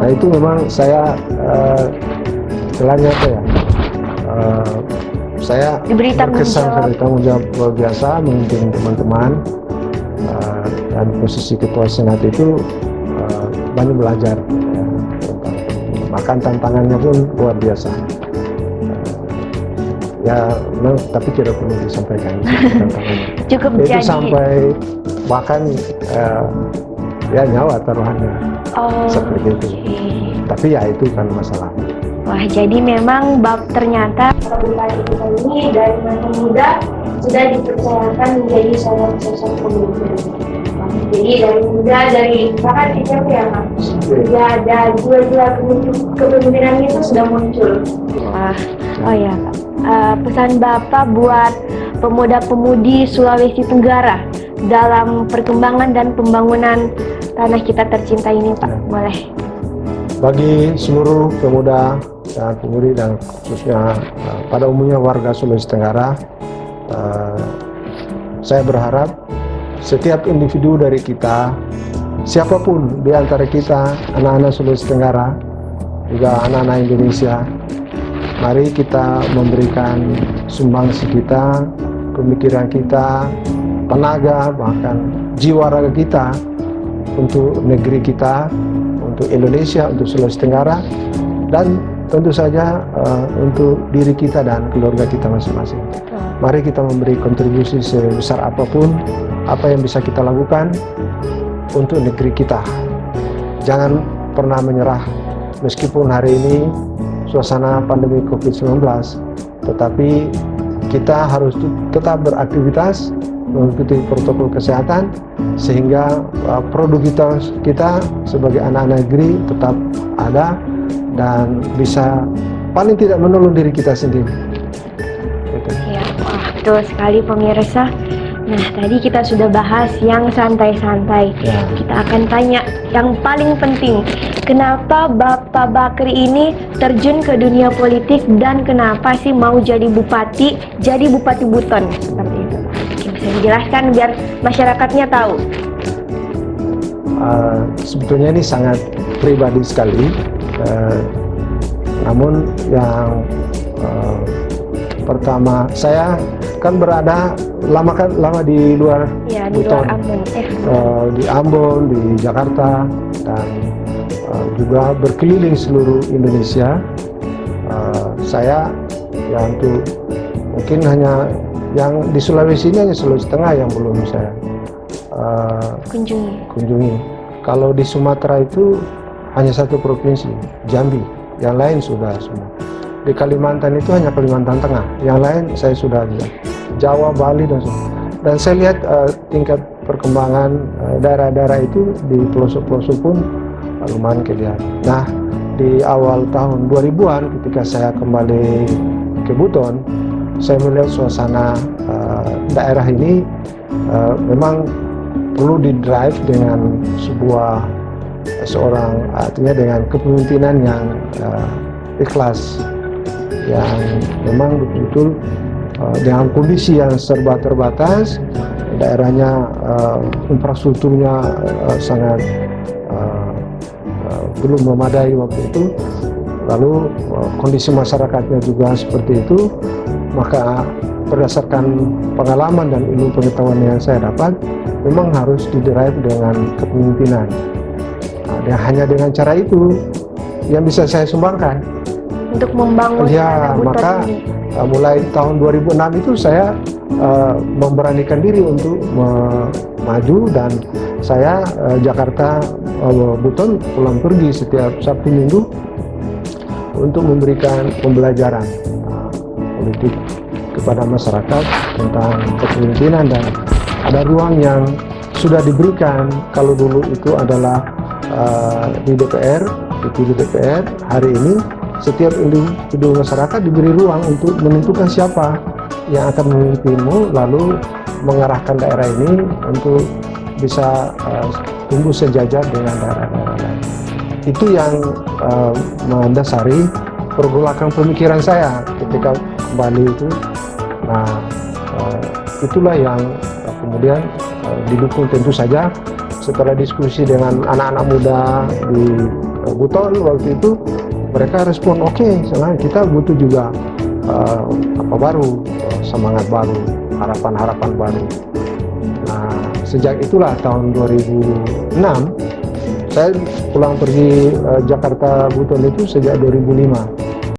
Nah itu memang saya istilahnya apa ya? Saya Diberi tanggung berkesan jawab. dari tanggung jawab luar biasa memimpin teman-teman, dan posisi ketua senat itu banyak belajar ya, bahkan tantangannya pun luar biasa. Ya, memang, tapi tidak perlu disampaikan tantangannya. Cukup Itu jadi. sampai bahkan ya nyawa taruhannya Oh, seperti itu. Tapi ya itu kan masalah. wah, jadi memang ternyata bupati kita ini dari masa muda sudah dipercayakan menjadi seorang sosok pemimpin. Jadi dari muda, dari bahkan SMP ya Mas, sudah ada jiwa-jiwa kepemimpinan itu sudah muncul. Wah, oh ya Pak. Pesan Bapak buat pemuda-pemudi Sulawesi Tenggara dalam perkembangan dan pembangunan tanah kita tercinta ini Pak, boleh? Bagi seluruh pemuda dan pemudi dan khususnya pada umumnya warga Sulawesi Tenggara, saya berharap setiap individu dari kita, siapapun di antara kita, anak-anak Sulawesi Tenggara, juga anak-anak Indonesia, mari kita memberikan sumbangsi kita, pemikiran kita, tenaga, bahkan jiwa raga kita untuk negeri kita, untuk Indonesia, untuk Sulawesi Tenggara, dan tentu saja untuk diri kita dan keluarga kita masing-masing. Mari kita memberi kontribusi sebesar apapun, apa yang bisa kita lakukan untuk negeri kita. Jangan pernah menyerah, meskipun hari ini suasana pandemi COVID-19, tetapi kita harus tetap beraktivitas, mengikuti protokol kesehatan, sehingga produktivitas kita sebagai anak-anak negeri tetap ada dan bisa paling tidak menolong diri kita sendiri. Ya, wah, betul sekali pemirsa. Nah, tadi kita sudah bahas yang santai-santai. Ya. Kita akan tanya yang paling penting. Kenapa Bapak Bakri ini terjun ke dunia politik dan kenapa sih mau jadi Bupati Buton seperti itu? Oke, bisa dijelaskan biar masyarakatnya tahu. Sebetulnya ini sangat pribadi sekali. Namun yang pertama, saya kan berada lama di luar Ya, di Buton, luar Ambon. di Ambon, di Jakarta, dan juga berkeliling seluruh Indonesia. Saya ya untuk mungkin hanya yang di Sulawesi ini, hanya Sulawesi Tengah yang belum saya kunjungi. Kalau di Sumatera itu hanya satu provinsi, Jambi, yang lain sudah semua. Di Kalimantan itu hanya Kalimantan Tengah, yang lain saya sudah lihat. Jawa, Bali, dan semua. Dan saya lihat tingkat perkembangan daerah-daerah itu di pelosok-pelosok pun lumayan kelihatan. Nah, di awal tahun 2000-an ketika saya kembali ke Buton, saya melihat suasana daerah ini memang perlu didrive dengan seorang artinya dengan kepemimpinan yang ikhlas, yang memang betul-betul dengan kondisi yang serba terbatas, daerahnya infrastrukturnya sangat belum memadai waktu itu, lalu kondisi masyarakatnya juga seperti itu. Maka berdasarkan pengalaman dan ilmu pengetahuan yang saya dapat, memang harus didrive dengan kepemimpinan. Dan hanya dengan cara itu yang bisa saya sumbangkan untuk membangun ya. Maka mulai tahun 2006 itu saya memberanikan diri untuk maju, dan saya Jakarta Buton pulang pergi setiap Sabtu Minggu untuk memberikan pembelajaran politik kepada masyarakat tentang kepemimpinan, dan ada ruang yang sudah diberikan. Kalau dulu itu adalah di DPR, dipilih DPR, hari ini setiap individu masyarakat diberi ruang untuk menentukan siapa yang akan memimpinmu, lalu mengarahkan daerah ini untuk bisa tumbuh sejajar dengan daerah-daerah lain. Itu yang mendasari pergolakan pemikiran saya ketika kembali itu. Nah, itulah yang kemudian didukung tentu saja setelah diskusi dengan anak-anak muda di Buton waktu itu mereka respon oke, karena kita butuh juga apa baru, semangat baru, harapan-harapan baru. Nah, sejak itulah tahun 2006 saya pulang pergi Jakarta Buton itu sejak 2005.